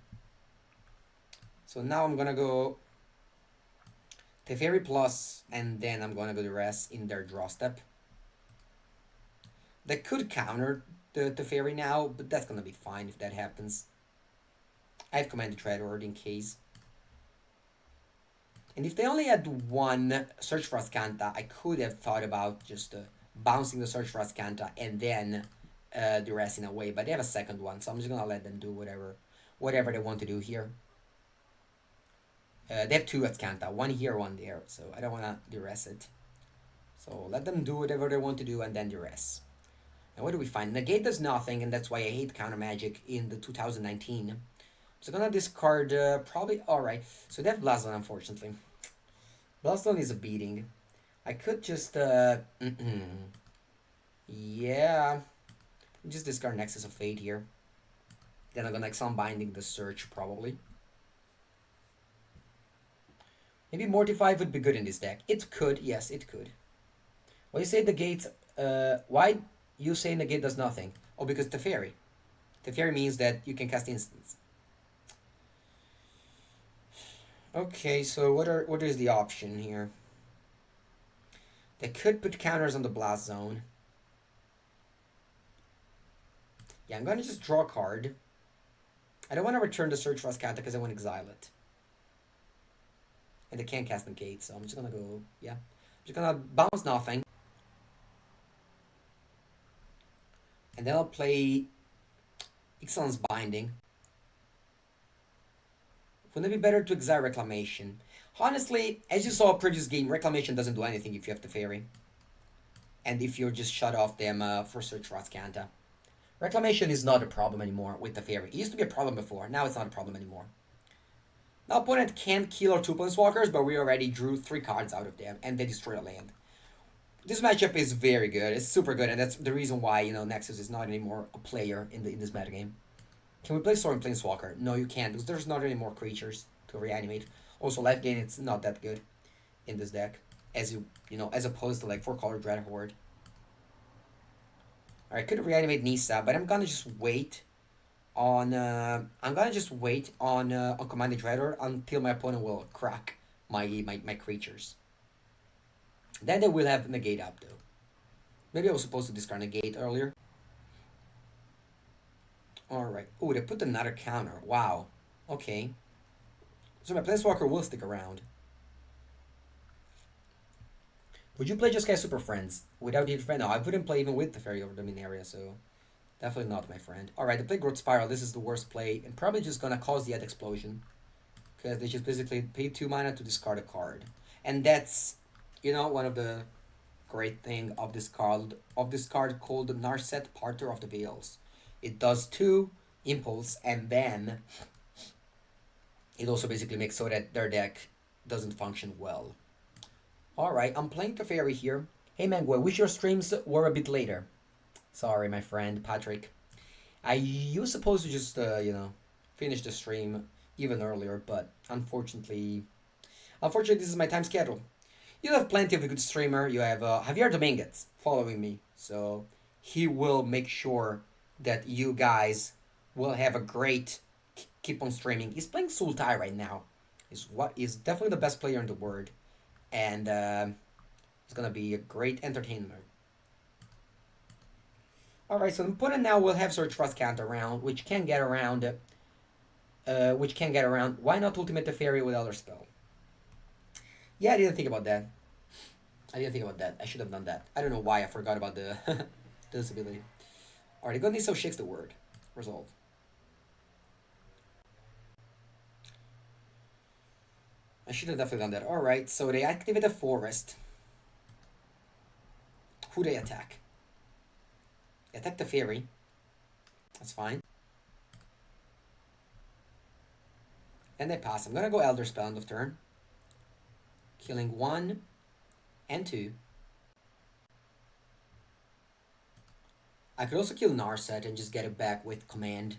So now I'm gonna go Teferi plus, and then I'm gonna go Duress in their draw step. They could counter the Teferi now, but that's gonna be fine if that happens. I have Commanded Dreadnought in case. And if they only had one Search for Ascanta, I could have thought about just bouncing the Search for Ascanta and then the rest in a way. But they have a second one, so I'm just gonna let them do whatever they want to do here. They have 2 Ascanta, one here, one there, so I don't wanna duress it. So So let them do whatever they want to do and then the rest. And what do we find? Negate does nothing, and that's why I hate counter magic in the 2019. So I'm gonna discard probably. Alright, so they have Blazon, unfortunately. Blazon is a beating. I could just. Yeah. Just discard Nexus of Fate here. Then I'm gonna Exile Binding the Search, probably. Maybe Mortify would be good in this deck. It could, yes, it could. Well, you say the gates. Why you say negate does nothing? Oh, because Teferi. Teferi means that you can cast instants. Okay, so what is the option here? They could put counters on the Blast Zone. Yeah, I'm gonna just draw a card. I don't want to return the Search Rascata because I want to exile it. And they can't cast negate, so I'm just gonna go. Yeah, I'm just gonna bounce nothing. And then I'll play Ixalan's Binding. Wouldn't it be better to exile Reclamation? Honestly, as you saw previous game, Reclamation doesn't do anything if you have the Fairy. And if you're just shut off them for Search Rascanta. Reclamation is not a problem anymore with the Fairy. It used to be a problem before, now it's not a problem anymore. Now opponent can't kill our 2 Planeswalkers, but we already drew 3 cards out of them, and they destroy a land. This matchup is very good, it's super good, and that's the reason why, Nexus is not anymore a player in this metagame. Can we play Storm Planeswalker? No, you can't, because there's not any more creatures to reanimate. Also, life gain, it's not that good in this deck, as as opposed to like 4-color Dreadhorde. Alright, could reanimate Nissa, but I'm gonna just wait on Commanded Dreadhorde until my opponent will crack my creatures. Then they will have negate up though. Maybe I was supposed to discard negate earlier. Alright. Oh, they put another counter. Wow. Okay. So my Planeswalker will stick around. Would you play just guys Super Friends without the friend? No, I wouldn't play even with the Fairy over the Minaria, so definitely not my friend. Alright, they play Growth Spiral. This is the worst play, and probably just gonna cause the Ed Explosion. Because they just basically pay 2 mana to discard a card. And that's, one of the great thing of this card called Narset, Parter of the Veils. It does 2 impulse, and then it also basically makes so that their deck doesn't function well. Alright, I'm playing Teferi here. Hey Mengucci, I wish your streams were a bit later. Sorry, my friend, Patrick. You were supposed to just, finish the stream even earlier, but unfortunately, this is my time schedule. You have plenty of a good streamer. You have Javier Dominguez following me, so he will make sure that you guys will have a great keep on streaming. He's playing Sultai right now. Is definitely the best player in the world, and it's gonna be a great entertainment. Alright, so the opponent now will have Search Rascanta around, which can get around. Why not Ultimate Teferi with Elder Spell? Yeah, I didn't think about that. I should have done that. I don't know why I forgot about the this ability. Alright, Gonni so shakes the word. Resolve. I should have definitely done that. Alright, so they activate a forest. Who they attack? They attack the fairy. That's fine. And they pass. I'm gonna go Elder Spell end of turn. Killing 1 and 2. I could also kill Narset and just get it back with command.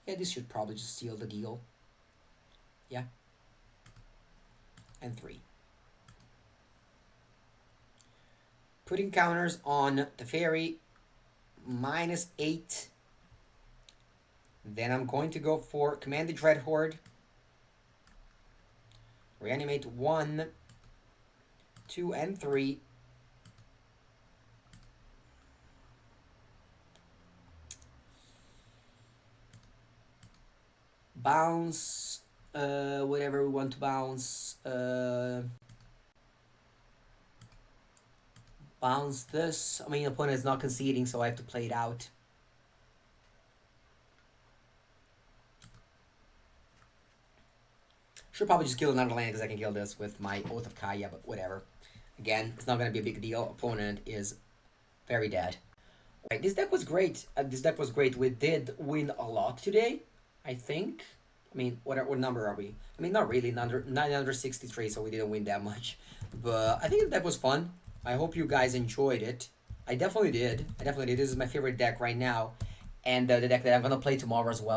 Yeah, this should probably just seal the deal. Yeah. And 3. Putting counters on the fairy. -8. Then I'm going to go for Commanded Dreadhorde. Reanimate 1, 2, and 3. Bounce, whatever we want to bounce. Bounce this. I mean, the opponent is not conceding, so I have to play it out. Should probably just kill another land because I can kill this with my Oath of Kaya, but whatever. Again, it's not gonna be a big deal. Opponent is very dead. Alright, this deck was great. This deck was great. We did win a lot today, I think. I mean, what number are we? I mean, not really, 963, so we didn't win that much. But I think the deck was fun. I hope you guys enjoyed it. I definitely did. I definitely did. This is my favorite deck right now. And the deck that I'm gonna play tomorrow as well.